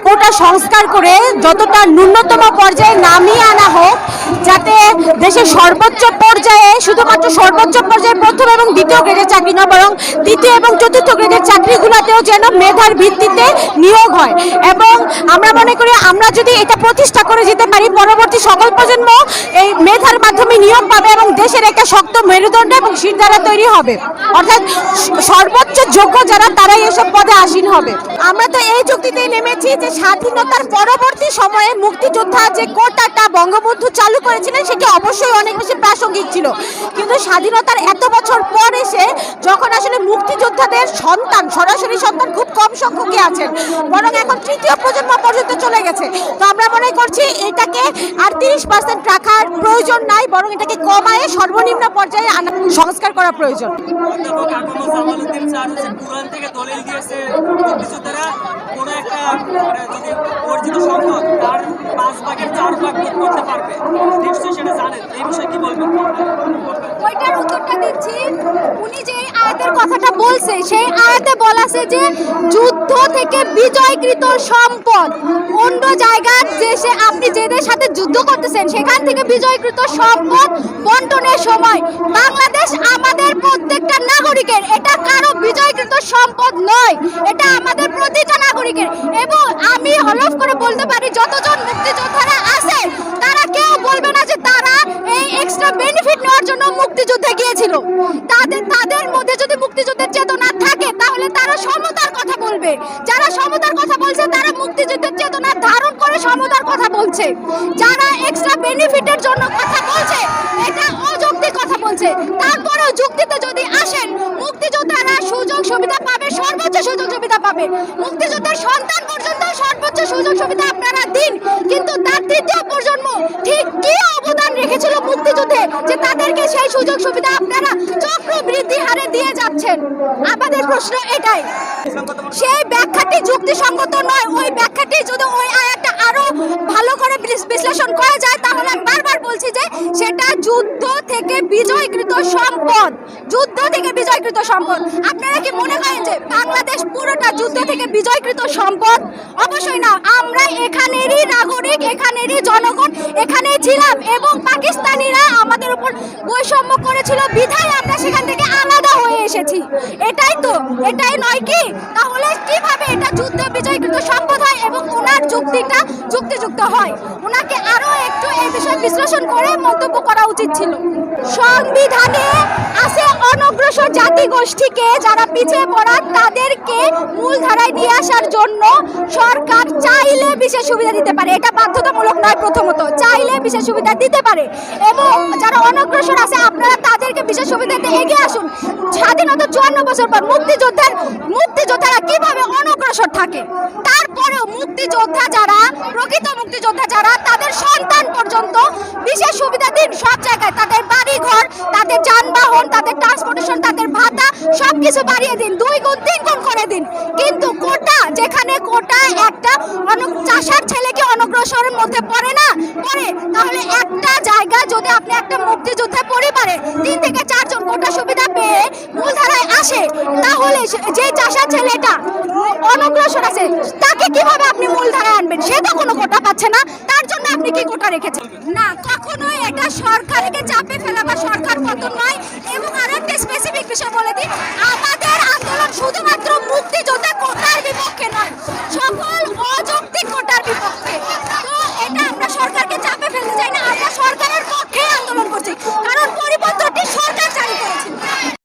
কোটা সংস্কার করে যতটা ন্যূনতম পর্যায়ে নামিয়ে আনা হোক, যাতে দেশের সর্বোচ্চ পর্যায়ে, শুধুমাত্র সর্বোচ্চ পর্যায়ে প্রথম এবং দ্বিতীয় গ্রেডের চাকরি নয়, বরং তৃতীয় এবং চতুর্থ গ্রেডের চাকরিগুলোতেও যেন মেধার ভিত্তিতে নিয়োগ হয়। এবং আমরা মনে করি আমরা যদি এটা প্রতিষ্ঠা করে যেতে পারি, পরবর্তী সকল প্রজন্ম এই মেধার মাধ্যমে নিয়োগ পাবে এবং দেশের একটা শক্ত মেরুদণ্ড এবং শিরদাঁড়া তৈরি হবে। অর্থাৎ সর্বোচ্চ যোগ্য যারা, তারাই এসব পদে আসীন হবে। আমরা তো এই যুক্তিতেই নেমেছি যে স্বাধীনতার পরবর্তী সময়ে মুক্তিযোদ্ধা যে কোটাটা বঙ্গবন্ধু চালু করেছিলেন, সেটি অবশ্যই অনেক বেশি প্রাসঙ্গিক ছিল। কিন্তু স্বাধীনতার এত বছর পর এসে যখন আসলে মুক্তিযোদ্ধাদের সন্তান, সরাসরি সন্তান খুব কম সংখ্যকই আছেন, বরং এখন তৃতীয় প্রজন্ম পর্যন্ত চলে গেছে। তো আমরা মনে করছি এটাকে আর 30% রাখার প্রয়োজন নাই, বরং এটাকে কমায় সর্বনিম্ন পর্যায়ে সংস্কার করা প্রয়োজন। ওইটার উত্তরটা দিচ্ছি। উনি যে আয়াতের কথাটা বলছে, সেই আয়াতে বলা আছে যে যুদ্ধ থেকে বিজয়কৃত সম্পদ, অন্য জায়গার দেশে আপনি যেদের সাথে যুদ্ধ করতেছেন সেখান থেকে বিজয়কৃত সম্পদ বন্টনের সময় বাংলাদেশ আমাদের প্রত্যেকটা নাগরিকের, এটা কারো বিজয়কৃত সম্পদ নয়, এটা আমাদের প্রতিটা নাগরিকের। এবং আমি হলফ করে বলতে পারি, যতজন মুক্তিযোদ্ধারা আছে তারা কেউ বলবে না যে তারা এই এক্সট্রা বেনিফিট নেওয়ার জন্য মুক্তিযুদ্ধে গিয়েছিল। তাদের মধ্যে যদি মুক্তিযুদ্ধের চেতনা থাকে তাহলে তারা সমতার কথা বলবে। যারা সমতার কথা বলছে তারা মুক্তিযুদ্ধের চেতনা ধারণ করে সমতার কথা বলছে। যারা এক্সট্রা বেনিফিটের জন্য কথা বলছে, এটা অযৌক্তিক কথা বলছে। তারপরেও যুক্তিতে যদি আসেন, মুক্তিযোদ্ধারা সুযোগ সুবিধা পাবে, সর্বোচ্চ সুযোগ সুবিধা পাবে। মুক্তিযুদ্ধের সন্তান পর্যন্ত সর্বোচ্চ সুযোগ সুবিধা আপনারা দিন, কিন্তু তার তৃতীয় প্রজন্ম ঠিক কি অবদান রেখেছিল মুক্তিযুদ্ধে যে তাদেরকে সেই সুযোগ সুবিধা আপনারা চক্রবৃদ্ধি হারে দিয়ে যাচ্ছেন? আমাদের প্রশ্ন এটাই। সেই ব্যাখ্যাটি যুক্তিসঙ্গত নয়। ওই ব্যাখ্যাটি যদি ওই আয়াতটা আরো ভালো করে বিশ্লেষণ করা যায়, তাহলে আমি বারবার বলছি যে সেটা যুদ্ধ থেকে বিজয়কৃত সম্পদ, যুদ্ধ থেকে বিজয়কৃত সম্পদ। আপনারা কি মনে করেন যে বাংলাদেশ পুরোটা যুদ্ধ থেকে বিজয়কৃত সম্পদ? অবশ্যই না। আমরা এখানেরই নাগরিক, এখানেরই জনগণ, এখানেই ছিলাম এবং পাকিস্তানিরা আমাদের উপর বৈষম্য করেছিল বিধায় আমরা সেখান থেকে আলাদা হয়ে এসেছি। এটাই তো, এটাই নয় কি? তাহলে কিভাবে এটা যুদ্ধ বিজয়কৃত সম্পদ হয় এবং ওনার যুক্তিটা যুক্তিযুক্ত হয়? ওনাকে আরো একটু এই বিষয়ে বিশ্লেষণ করে মন্তব্য করা উচিত ছিল। সংবিধানে আছে অনগ্রসর জাতিগোষ্ঠীকে, যারা পিছিয়ে পড়া, তাদেরকে মূলধারায় নিয়ে আসার জন্য সরকার চাইলে বিশেষ সুবিধা দিতে পারে। এটা বাধ্যতামূলক নয়। প্রথমত চাইলে বিশেষ সুবিধা দিতে পারে, এবং যারা অনগ্রসর আছে আপনারা তাদেরকে বিশেষ সুবিধাতে এগিয়ে আসুন। স্বাধীনতা 54 বছর পর মুক্তিযোদ্ধারা কিভাবে অনগ্রসর থাকে? তারপরেও মুক্তিযোদ্ধা যারা, প্রকৃত মুক্তিযোদ্ধা যারা, তাদের সন্তান পর্যন্ত বিশেষ সুবিধা দিন সব জায়গায়। তাদের বাড়ি ঘর, তাদের যানবাহন, তাদের ট্রান্সপোর্টেশন, তাদের ভাতা সবকিছু বাড়িয়ে দিন, 2 গুণ 3 গুণ করে দিন। কিন্তু কোটা, যেখানে কোটা একটা চাষার ছেলে কি অনগ্রসরের মধ্যে পড়ে না? পড়ে। তাহলে একটা জায়গা যদি আপনি একটা মুক্তিযোদ্ধা পরিবারে 3 থেকে 4 জন কোটা সুবিধা পেয়ে মূলধারায় আসে, তাহলে যে চাষার ছেলেটা অনগ্রসর আছে তাকে কিভাবে আপনি মূলধারায় আনবেন? সে তো কোনো কোটা পাচ্ছে না, তার জন্য আপনি কি কোটা রেখেছেন? না, কখনোই এটা সরকারকে চাপে ফেলা বা সরকার পতন নয়। এবং আরো একটা স্পেসিফিক বিষয় বলে দিই,